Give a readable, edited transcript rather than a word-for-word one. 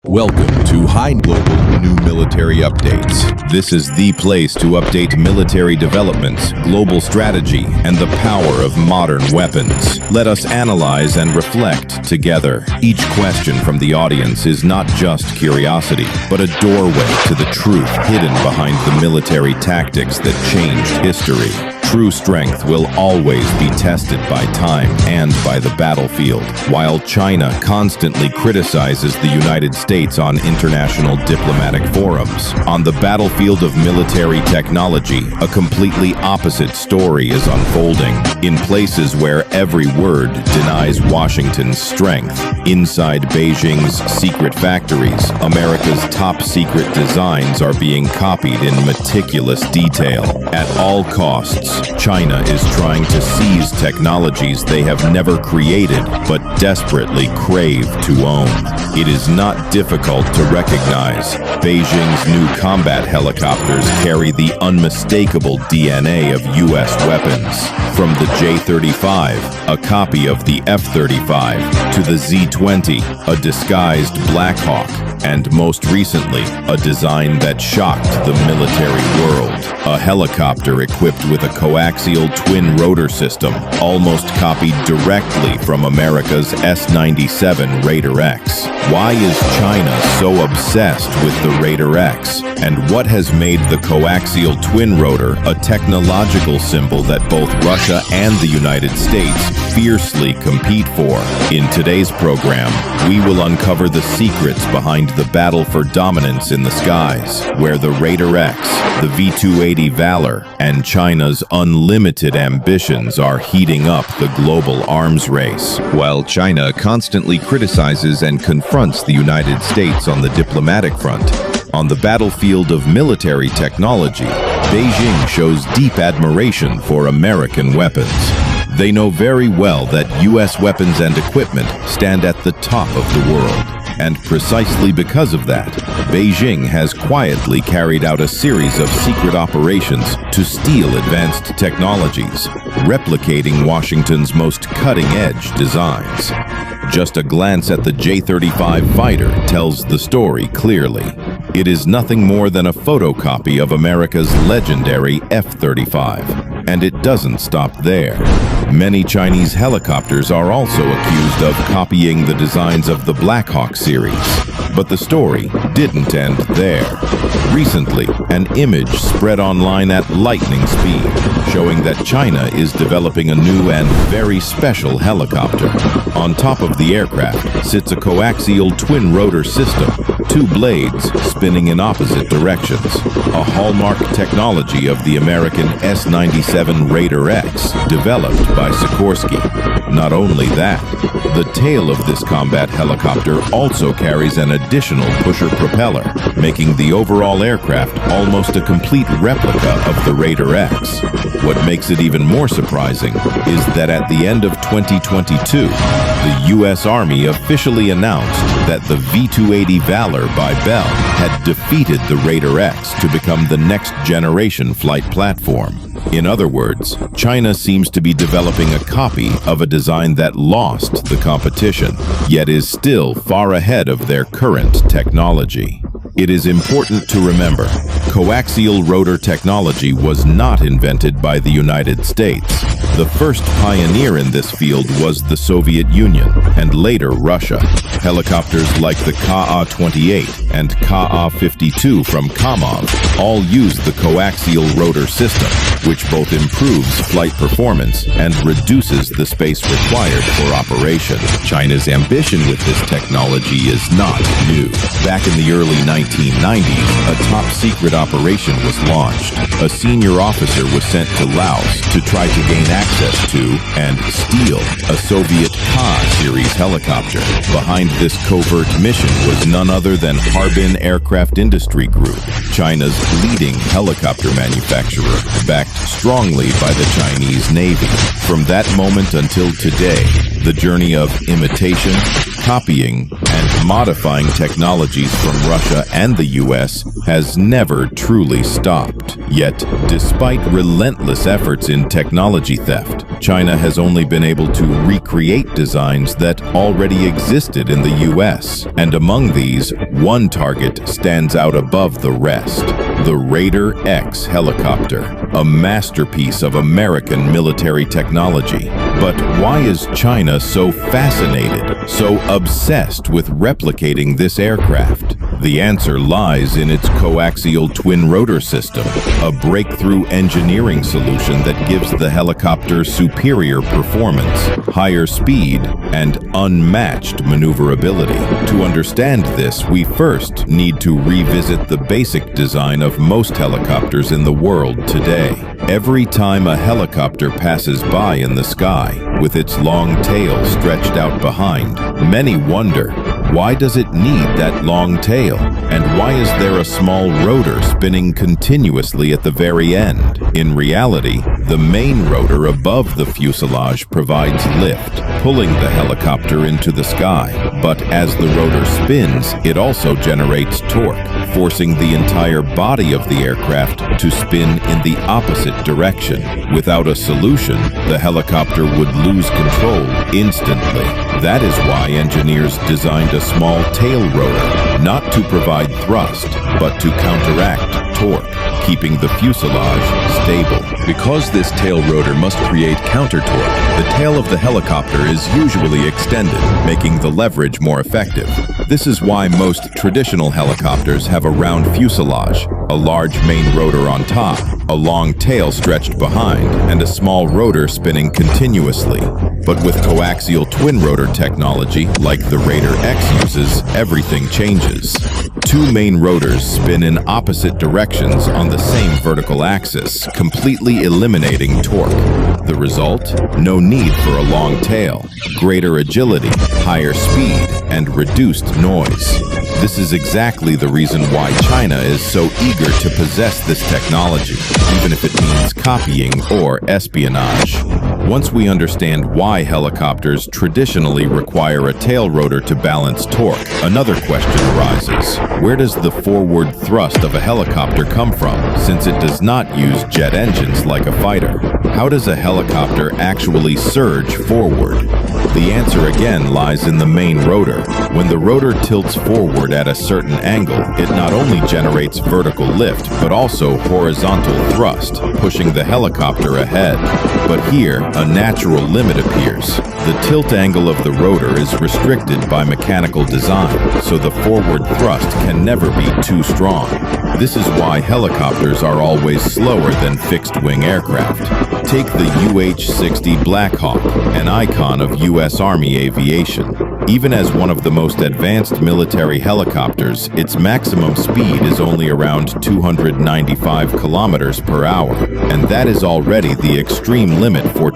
Welcome to High Global New Military Updates. This is the place to update military developments, global strategy, and the power of modern weapons. Let us analyze and reflect together. Each question from the audience is not just curiosity, but a doorway to the truth hidden behind the military tactics that changed history. True strength will always be tested by time and by the battlefield. While China constantly criticizes the United States on international diplomatic forums, on the battlefield of military technology, a completely opposite story is unfolding. In places where every word denies Washington's strength, inside Beijing's secret factories, America's top secret designs are being copied in meticulous detail. At all costs, China is trying to seize technologies they have never created but desperately crave to own. It is not difficult to recognize. Beijing's new combat helicopters carry the unmistakable DNA of U.S. weapons. From the J-35, a copy of the F-35, to the Z-20, a disguised Black Hawk, and most recently, a design that shocked the military world. A helicopter equipped with a coaxial twin rotor system, almost copied directly from America's S-97 Raider X. Why is China so obsessed with the Raider X? And what has made the coaxial twin rotor a technological symbol that both Russia and the United States fiercely compete for? In today's program, we will uncover the secrets behind the battle for dominance in the skies, where the Raider X, the V-280 Valor, and China's unlimited ambitions are heating up the global arms race. While China constantly criticizes and confronts the United States on the diplomatic front, on the battlefield of military technology, Beijing shows deep admiration for American weapons. They know very well that U.S. weapons and equipment stand at the top of the world. And precisely because of that, Beijing has quietly carried out a series of secret operations to steal advanced technologies, replicating Washington's most cutting-edge designs. Just a glance at the J-35 fighter tells the story clearly. It is nothing more than a photocopy of America's legendary F-35. And it doesn't stop there. Many Chinese helicopters are also accused of copying the designs of the Black Hawk series. But the story didn't end there. Recently, an image spread online at lightning speed, showing that China is developing a new and very special helicopter. On top of the aircraft sits a coaxial twin rotor system, two blades spinning in opposite directions, a hallmark technology of the American S-97 Raider X, developed by Sikorsky. Not only that, the tail of this combat helicopter also carries an additional pusher propeller, making the overall aircraft almost a complete replica of the Raider X. What makes it even more surprising is that at the end of 2022, the U.S. Army officially announced that the V-280 Valor by Bell had defeated the Raider X to become the next generation flight platform. In other words, China seems to be developing a copy of a design that lost the competition, yet is still far ahead of their current technology. It is important to remember, coaxial rotor technology was not invented by the United States. The first pioneer in this field was the Soviet Union, and later Russia. Helicopters like the Ka-28 and Ka-52 from Kamov all use the coaxial rotor system, which both improves flight performance and reduces the space required for operation. China's ambition with this technology is not new. Back in the early 1990s, a top-secret operation was launched. A senior officer was sent to Laos to try to gain access to and steal a Soviet Ka-series helicopter. Behind this covert mission was none other than Harbin Aircraft Industry Group, China's leading helicopter manufacturer, backed strongly by the Chinese Navy. From that moment until today, the journey of imitation, copying, and modifying technologies from Russia and the U.S. has never truly stopped. Yet, despite relentless efforts in technology theft, China has only been able to recreate designs that already existed in the US. And among these, one target stands out above the rest: the Raider X helicopter, a masterpiece of American military technology. But why is China so fascinated, so obsessed with replicating this aircraft? The answer lies in its coaxial twin-rotor system, a breakthrough engineering solution that gives the helicopter superior performance, higher speed, and unmatched maneuverability. To understand this, we first need to revisit the basic design of most helicopters in the world today. Every time a helicopter passes by in the sky, with its long tail stretched out behind, many wonder, why does it need that long tail? And why is there a small rotor spinning continuously at the very end? In reality, the main rotor above the fuselage provides lift, pulling the helicopter into the sky. But as the rotor spins, it also generates torque, forcing the entire body of the aircraft to spin in the opposite direction. Without a solution, the helicopter would lose control instantly. That is why engineers designed a small tail rotor, not to provide thrust, but to counteract torque, keeping the fuselage stable. Because this tail rotor must create counter torque, the tail of the helicopter is usually extended, making the leverage more effective. This is why most traditional helicopters have a round fuselage, a large main rotor on top, a long tail stretched behind, and a small rotor spinning continuously. But with coaxial twin-rotor technology, like the Raider X uses, everything changes. Two main rotors spin in opposite directions on the same vertical axis, completely eliminating torque. The result? No need for a long tail, greater agility, higher speed, and reduced noise. This is exactly the reason why China is so eager to possess this technology, even if it means copying or espionage. Once we understand why helicopters traditionally require a tail rotor to balance torque, another question arises. Where does the forward thrust of a helicopter come from, since it does not use jet engines like a fighter? How does a helicopter actually surge forward? The answer again lies in the main rotor. When the rotor tilts forward at a certain angle, it not only generates vertical lift, but also horizontal thrust, pushing the helicopter ahead. But here, a natural limit appears. The tilt angle of the rotor is restricted by mechanical design, so the forward thrust can never be too strong. This is why helicopters are always slower than fixed-wing aircraft. Take the UH-60 Black Hawk, an icon of U.S. Army aviation. Even as one of the most advanced military helicopters, its maximum speed is only around 295 kilometers per hour, and that is already the extreme limit for